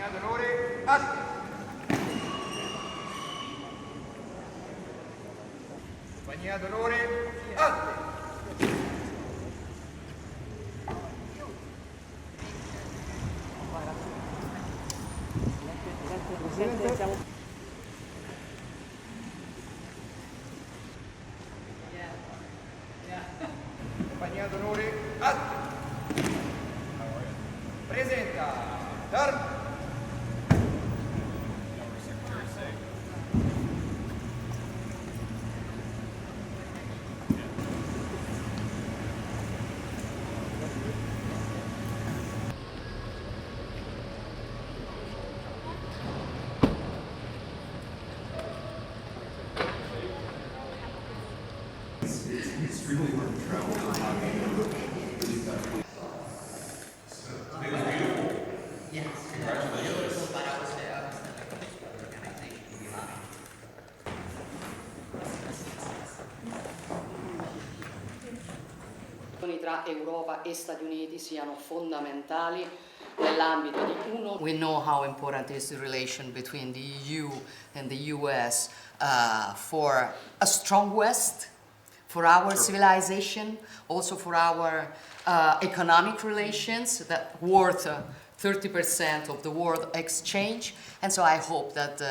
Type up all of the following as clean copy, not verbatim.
d'onore, atti. Compagnia d'onore, atti. Compagnia d'onore, atti. Presenta, DRM. It's really hard to travel without talking to really countries. So, it was beautiful. Yes. Congratulations. Tra Europa e Stati Uniti siano fondamentali nell'ambito di uno. We know how important is the relation between the EU and the US for a strong West, for our civilization, also for our economic relations that worth 30% of the world exchange. And so I hope that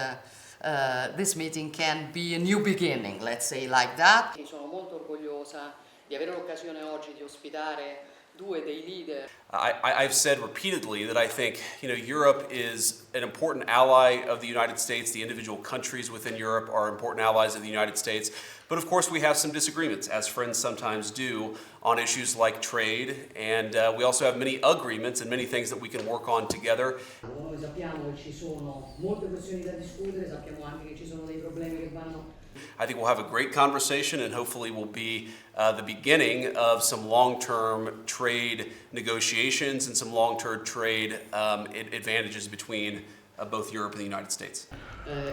this meeting can be a new beginning, let's say like that. Sono molto orgogliosa di avere l'occasione oggi di ospitare due dei leader. I've said repeatedly that I think Europe is an important ally of the United States. The individual countries within Europe are important allies of the United States. But of course we have some disagreements, as friends sometimes do, on issues like trade. And we also have many agreements and many things that we can work on together. Noi sappiamo che ci sono molte questioni da discutere, sappiamo anche che ci sono dei problemi che vanno. I think we'll have a great conversation and hopefully will be the beginning of some long-term trade negotiations and some long-term trade advantages between both Europe and the United States.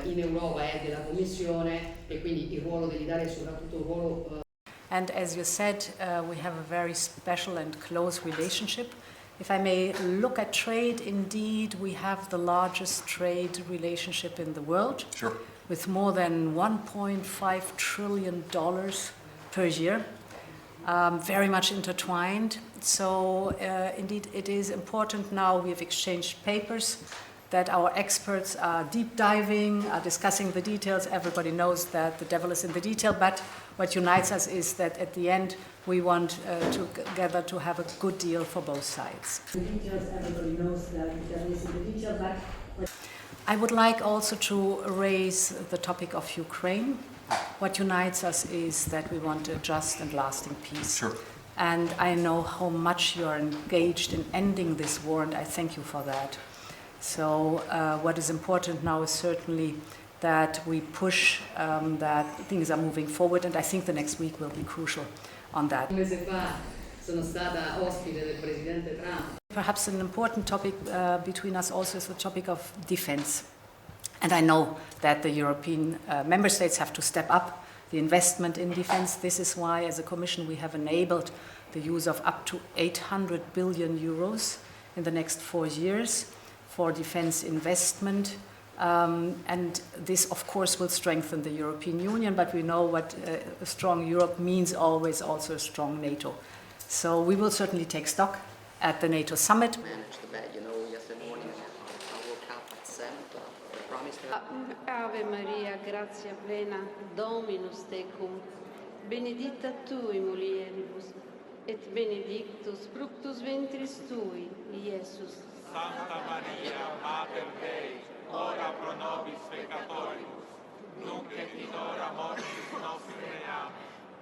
In Europa è della Commissione e quindi il ruolo dell'Italia è soprattutto un ruolo. And as you said, we have a very special and close relationship. If I may look at trade, indeed, we have the largest trade relationship in the world. Sure. With more than $1.5 trillion per year, very much intertwined. So indeed it is important now, we have exchanged papers, that our experts are deep diving, are discussing the details. Everybody knows that the devil is in the detail, but what unites us is that at the end we want together to have a good deal for both sides. The details, everybody knows that the devil is in the detail, but I would like also to raise the topic of Ukraine. What unites us is that we want a just and lasting peace. Sure. And I know how much you are engaged in ending this war, and I thank you for that. So what is important now is certainly that we push that things are moving forward, and I think the next week will be crucial on that. Sono stata ospite del Presidente Trump. Perhaps an important topic between us also is the topic of defense. And I know that the European member states have to step up the investment in defense. This is why, as a Commission, we have enabled the use of up to 800 billion euros in the next 4 years for defense investment. And this, of course, will strengthen the European Union, but we know what a strong Europe means always also a strong NATO. So we will certainly take stock at the NATO summit. Managed the bet, yesterday morning I woke up at 7 o'clock. I promised her. Ave Maria, grazia plena, Dominus tecum, benedicta tui mulieribus, et benedictus fructus ventris tui, Iesus. Santa Maria, Mater Dei, ora pro nobis peccatoribus, nunc et in hora mortis nostre. Amen.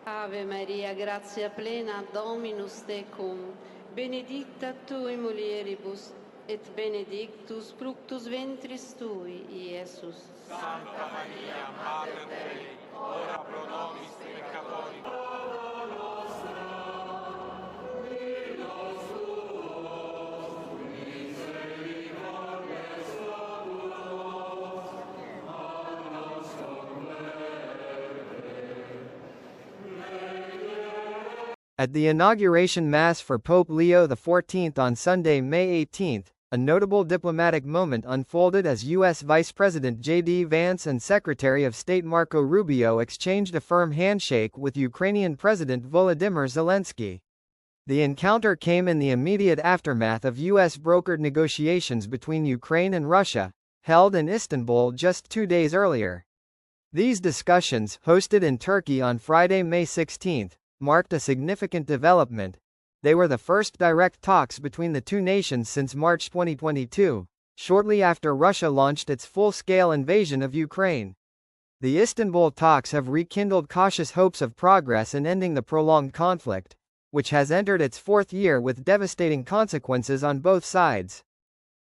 Ave Maria, grazia plena, Dominus tecum, benedicta tui mulieribus, et benedictus fructus ventris tui, Iesus. Santa Maria, Mater Dei, ora pro nobis peccatoribus. At the inauguration Mass for Pope Leo XIV on Sunday, May 18, a notable diplomatic moment unfolded as U.S. Vice President J.D. Vance and Secretary of State Marco Rubio exchanged a firm handshake with Ukrainian President Volodymyr Zelensky. The encounter came in the immediate aftermath of U.S.-brokered negotiations between Ukraine and Russia, held in Istanbul just 2 days earlier. These discussions, hosted in Turkey on Friday, May 16, marked a significant development. They were the first direct talks between the two nations since March 2022, shortly after Russia launched its full-scale invasion of Ukraine. The Istanbul talks have rekindled cautious hopes of progress in ending the prolonged conflict, which has entered its fourth year with devastating consequences on both sides.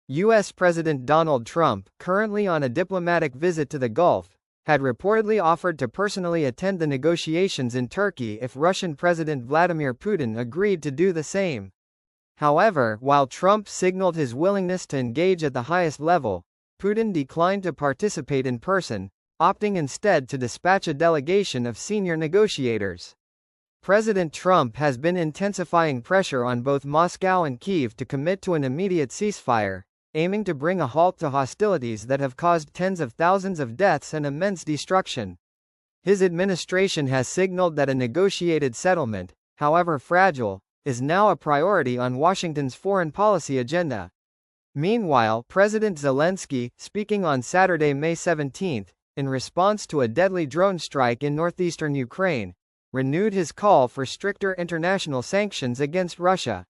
U.S. President Donald Trump, currently on a diplomatic visit to the Gulf, had reportedly offered to personally attend the negotiations in Turkey if Russian President Vladimir Putin agreed to do the same. However, while Trump signaled his willingness to engage at the highest level, Putin declined to participate in person, opting instead to dispatch a delegation of senior negotiators. President Trump has been intensifying pressure on both Moscow and Kyiv to commit to an immediate ceasefire, aiming to bring a halt to hostilities that have caused tens of thousands of deaths and immense destruction. His administration has signaled that a negotiated settlement, however fragile, is now a priority on Washington's foreign policy agenda. Meanwhile, President Zelensky, speaking on Saturday, May 17, in response to a deadly drone strike in northeastern Ukraine, renewed his call for stricter international sanctions against Russia.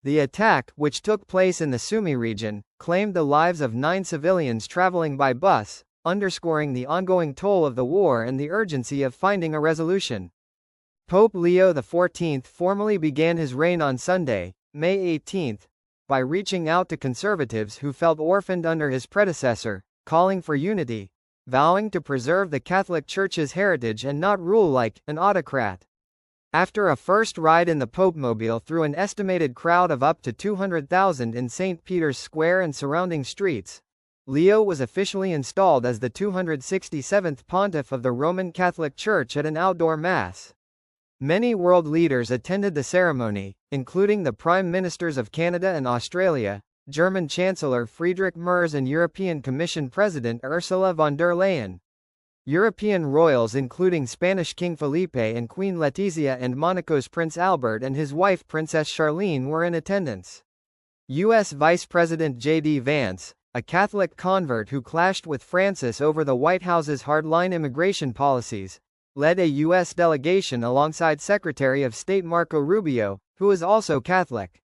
The attack, which took place in the Sumy region, claimed the lives of 9 civilians traveling by bus, underscoring the ongoing toll of the war and the urgency of finding a resolution. Pope Leo XIV formally began his reign on Sunday, May 18, by reaching out to conservatives who felt orphaned under his predecessor, calling for unity, vowing to preserve the Catholic Church's heritage and not rule like an autocrat. After a first ride in the Popemobile through an estimated crowd of up to 200,000 in St. Peter's Square and surrounding streets, Leo was officially installed as the 267th pontiff of the Roman Catholic Church at an outdoor mass. Many world leaders attended the ceremony, including the Prime Ministers of Canada and Australia, German Chancellor Friedrich Merz and European Commission President Ursula von der Leyen. European royals including Spanish King Felipe and Queen Letizia and Monaco's Prince Albert and his wife Princess Charlene were in attendance. U.S. Vice President J.D. Vance, a Catholic convert who clashed with Francis over the White House's hardline immigration policies, led a U.S. delegation alongside Secretary of State Marco Rubio, who is also Catholic.